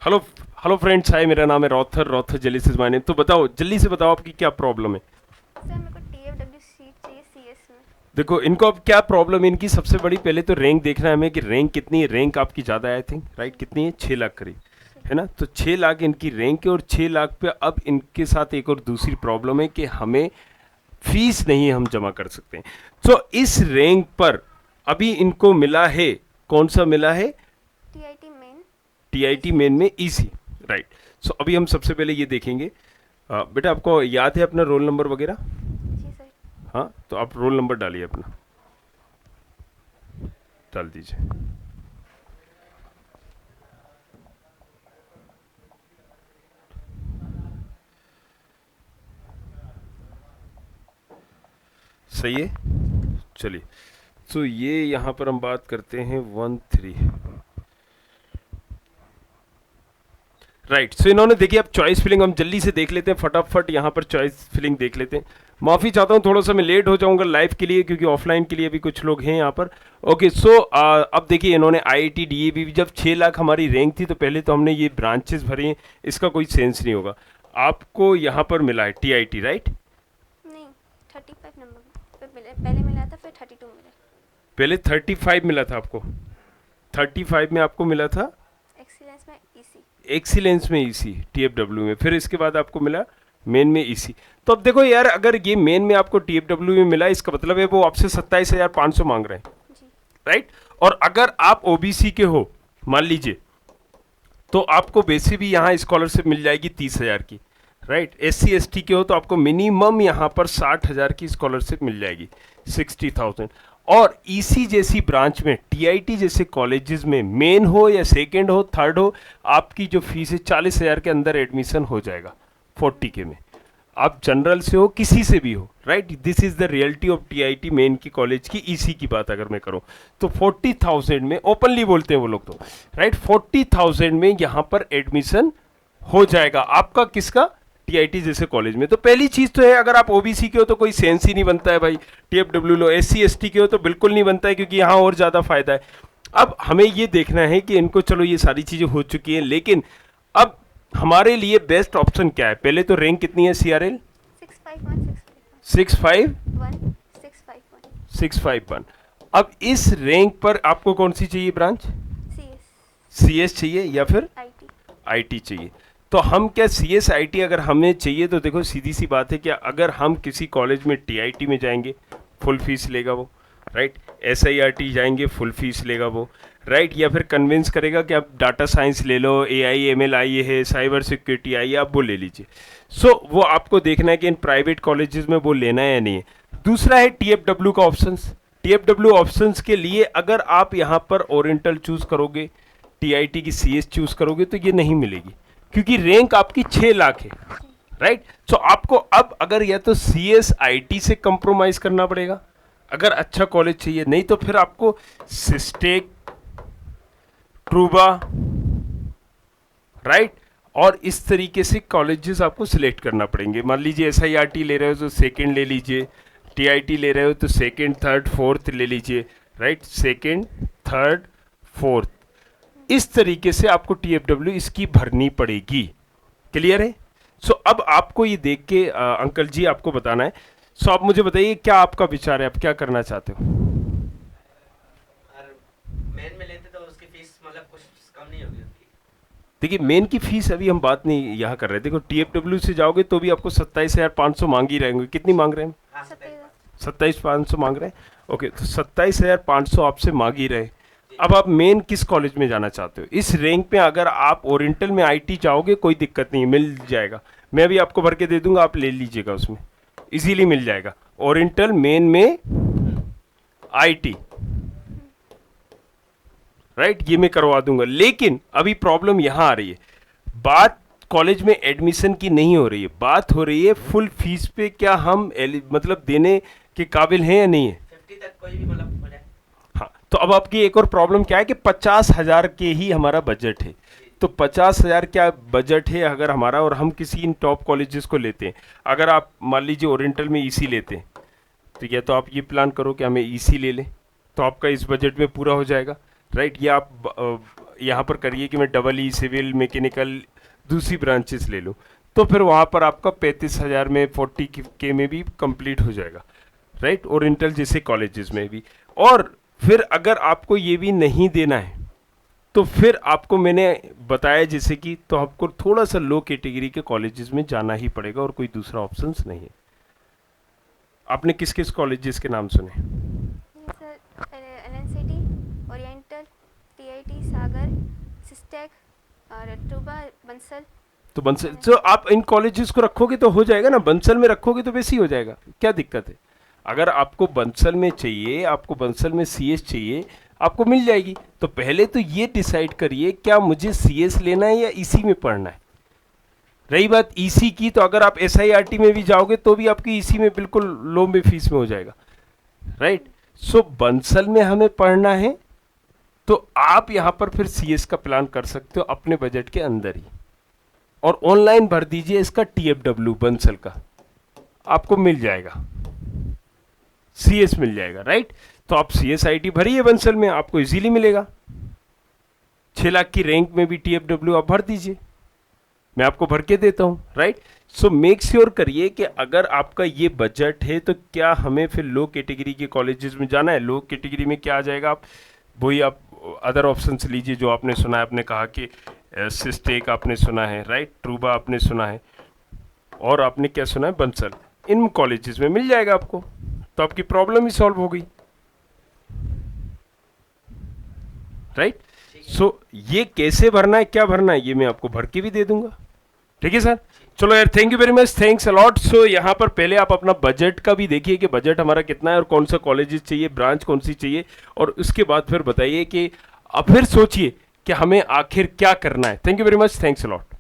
Hello hello friends, हाय, मेरा नाम है रॉथर रॉथर जेलिस इज माय नेम। तो बताओ, जल्दी से बताओ आपकी क्या प्रॉब्लम है। सर मेरे को TFW शीट चाहिए CS में। देखो, इनको अब क्या प्रॉब्लम है इनकी, सबसे बड़ी पहले तो रैंक देखना है हमें कि रैंक कितनी है। रैंक आपकी ज़्यादा है आई थिंक, राइट? जी कितनी है? 6 लाख करीब, जी। है ना? तो 6 लाख इनकी रैंक है, और 6 लाख पे अब इनके साथ एक और दूसरी प्रॉब्लम है कि हमें फीस नहीं हम जमा कर सकते हैं। तो इस रैंक पर अभी इनको मिला है, कौन सा मिला है? TIT मेन टीआईटी इसी। मेन में ईसी, राइट? सो अभी हम सबसे पहले ये देखेंगे। बेटा, आपको याद है अपना रोल नंबर वगैरह? जी सर। हाँ, तो आप रोल नंबर डालिए अपना, डाल दीजिए। सही है, चलिए। तो ये यहाँ पर हम बात करते हैं 1 3, राइट? सो इन्होंने देखिए, अब चॉइस फिलिंग हम जल्दी से देख लेते हैं, फटाफट यहाँ पर चॉइस फिलिंग देख लेते हैं। माफ़ी चाहता हूँ, थोड़ा सा मैं लेट हो जाऊंगा लाइव के लिए, क्योंकि ऑफलाइन के लिए भी कुछ लोग हैं यहाँ पर। ओके, सो अब देखिए, इन्होंने आईआईटी डीएवी, जब 6 लाख हमारी रैंक थी तो पहले तो हमने ये ब्रांचेस भरी हैं, इसका कोई सेंस नहीं होगा। आपको यहाँ पर मिला है टीआईटी, राइट? नहीं, 35 नंबर पे पहले मिला था, फिर 32 मिले। पहले 35 मिला था आपको, 35 में आपको मिला था एक्सीलेंस में EC। एक्सीलेंस में ईसी, टीएफडब्ल्यू में, फिर इसके बाद आपको मिला मेन में ईसी। तो अब देखो यार, अगर ये मेन में आपको टीएफडब्ल्यू में मिला, इसका मतलब है वो आपसे 27,500 मांग रहे हैं, जी। राइट? और अगर आप ओबीसी के हो, मान लीजिए, तो आपको वैसे भी यहाँ स्कॉलरशिप मिल जाएगी 30,000 की, राइट? एससी एसटी के हो तो आपको मिनिमम यहाँ पर 60,000 की स्कॉलरशिप मिल जाएगी, 60,000। और ईसी जैसी ब्रांच में, टीआईटी जैसे कॉलेजेस में, मेन हो या सेकेंड हो, थर्ड हो, आपकी जो फीस है 40,000 के अंदर एडमिशन हो जाएगा, 40K में। आप जनरल से हो, किसी से भी हो, right? This is the reality of TIT main की कॉलेज की ईसी की बात अगर मैं करूं, तो 40,000 में ओपनली बोलते हैं वो लोग तो, राइट? 40,000 में यहां पर एडमिशन हो जाएगा आपका, किसका? टीआईटी जैसे कॉलेज में। तो पहली चीज तो है, अगर आप ओबीसी के हो तो कोई सेंस ही नहीं बनता है भाई, टीएफडब्ल्यू लो। एससी एसटी के हो तो बिल्कुल नहीं बनता है, क्योंकि यहाँ और ज्यादा फायदा है। अब हमें ये देखना है कि इनको, चलो ये सारी चीजें हो चुकी हैं, लेकिन अब हमारे लिए बेस्ट ऑप्शन क्या है? पहले तो रैंक कितनी है सीआरएल? 651 651 651 1 651 651। अब इस रैंक पर आपको कौन सी चाहिए ब्रांच? CS सीएस चाहिए या फिर IT। आईटी चाहिए? तो हम क्या, सीएस आईटी अगर हमें चाहिए तो देखो, सीधी सी बात है कि अगर हम किसी कॉलेज में टीआईटी में जाएंगे, फुल फीस लेगा वो, राइट? एसआईआरटी जाएंगे, फुल फीस लेगा वो, राइट? या फिर कन्विंस करेगा कि आप डाटा साइंस ले लो, एआई एमएल आई है, साइबर सिक्योरिटी आई है, आप वो ले लीजिए। सो वो आपको देखना है कि इन प्राइवेट कॉलेजेस में वो लेना है या नहीं है। दूसरा है टीएफडब्ल्यू का ऑप्शंस। टीएफडब्ल्यू ऑप्शंस के लिए अगर आप यहाँ पर ओरिएंटल चूज करोगे, टीआईटी की सीएस चूज करोगे, तो ये नहीं मिलेगी, क्योंकि रैंक आपकी 6 लाख है, जी। राइट? सो आपको अब अगर या तो सीएस आईटी से कंप्रोमाइज करना पड़ेगा अगर अच्छा कॉलेज चाहिए, नहीं तो फिर आपको सिस्टेक, ट्रूबा, राइट, और इस तरीके से कॉलेजेस आपको सिलेक्ट करना पड़ेंगे। मान लीजिए एसआईआरटी ले रहे हो तो सेकंड ले लीजिए, टीआईटी ले रहे हो तो सेकंड थर्ड फोर्थ ले लीजिए, राइट? सेकंड थर्ड फोर्थ, इस तरीके से आपको टीएफडब्ल्यू इसकी भरनी पड़ेगी। क्लियर है? सो अब आपको ये देख के अंकल जी आपको बताना है। सो आप मुझे बताइए, क्या आपका विचार है, आप क्या करना चाहते हो? और मेन में लेते तो उसकी फीस मतलब कुछ कम नहीं होगी उसकी। देखिए, मेन की फीस अभी हम बात नहीं यहाँ कर रहे। देखो, टीएफडब्ल्यू से जाओगे तो भी आपको 27,500 मांग ही रहेंगे। कितनी मांग रहे हैं? हाँ 27। 27,500 मांग रहे हैं। ओके, तो 27,500 आपसे मांग ही रहे। जी। अब आप मेन किस कॉलेज में जाना चाहते हो? इस रैंक में अगर आप ओरिएंटल में आईटी चाहोगे, कोई दिक्कत नहीं, मिल जाएगा। मैं अभी आपको भर के दे दूंगा, आप ले लीजिएगा, उसमें इजीली मिल जाएगा। ओरिएंटल मेन में आईटी, राइट, ये मैं करवा दूंगा। लेकिन अभी प्रॉब्लम यहाँ आ रही है, बात कॉलेज में एडमिशन की नहीं हो रही है, बात हो रही है फुल फीस पे। क्या हम मतलब देने के काबिल हैं या नहीं है? 50 तक कोई भी मतलब हो जाए। हाँ, तो अब आपकी एक और प्रॉब्लम क्या है कि 50,000 के ही हमारा बजट है। तो 50,000 क्या बजट है अगर हमारा, और हम किसी इन टॉप कॉलेजेस को लेते हैं। अगर आप मान लीजिए ओरिएंटल में ईसी लेते हैं, तो या तो आप ये प्लान करो कि हमें ईसी ले लें, तो आपका इस बजट में पूरा हो जाएगा, राइट? या आप यहाँ पर करिए कि मैं डबल ई सिविल मैकेनिकल दूसरी ब्रांचेस ले लूँ, तो फिर वहाँ पर आपका 35,000 में 40K में भी कंप्लीट हो जाएगा, राइट। ओरिएंटल जैसे कॉलेजेस में भी। और फिर अगर आपको ये भी नहीं देना है तो फिर आपको मैंने बताया जैसे कि, तो आपको थोड़ा सा लो कैटेगरी के कॉलेजेस में जाना ही पड़ेगा और कोई दूसरा ऑप्शंस नहीं है। आपने किस किस कॉलेजेस के नाम सुने? ये सर LNCT, ओरिएंटल, TIT, सागर, सिस्टेक और ट्रूबा, बंसल। तो बंसल, तो आप इन कॉलेजेस को रखोगे तो हो जाएगा ना, बंसल में रखोगे तो वैसे ही हो जाएगा, क्या दिक्कत है? अगर आपको बंसल में चाहिए, आपको बंसल में CS चाहिए, आपको मिल जाएगी। तो पहले तो ये डिसाइड करिए क्या मुझे CS लेना है या EC में पढ़ना है। रही बात EC की, तो अगर आप SIRT में भी जाओगे तो भी आपकी EC में बिल्कुल लो में फीस में हो जाएगा, राइट। सो बंसल में हमें पढ़ना है तो आप यहाँ पर फिर CS का प्लान कर सकते हो अपने बजट के अंदर ही, और ऑनलाइन भर दीजिए इसका TFW बंसल का, आपको मिल जाएगा, CS मिल जाएगा, राइट। तो आप CSIT भरिए बंसल में, आपको इजीली मिलेगा। 6 लाख की रैंक में भी TFW आप भर दीजिए, मैं आपको भर के देता हूँ, राइट। सो मेक श्योर करिए कि अगर आपका ये बजट है तो क्या हमें फिर लो कैटेगरी के कॉलेजेस में जाना है। लो कैटेगरी में क्या आ जाएगा, आप वही आप अदर ऑप्शंस लीजिए जो आपने सुना है। आपने कहा कि सिस्टेक आपने सुना है, राइट, ट्रूबा आपने सुना है, और आपने क्या सुना है, बंसल। इन कॉलेजेस में मिल जाएगा आपको, तो आपकी प्रॉब्लम ही सॉल्व हो गई, राइट। सो ये कैसे भरना है, क्या भरना है, ये मैं आपको भर के भी दे दूंगा, ठीक है सर। चलो यार, thank you very much, thanks a lot. So यहाँ पर पहले आप अपना बजट का भी देखिए कि बजट हमारा कितना है और कौन सा कॉलेजेस चाहिए, ब्रांच कौन सी चाहिए, और उसके बाद फिर बताइए कि अब फिर सोचिए कि हमें आखिर क्या करना है। Thank you very much, thanks allot.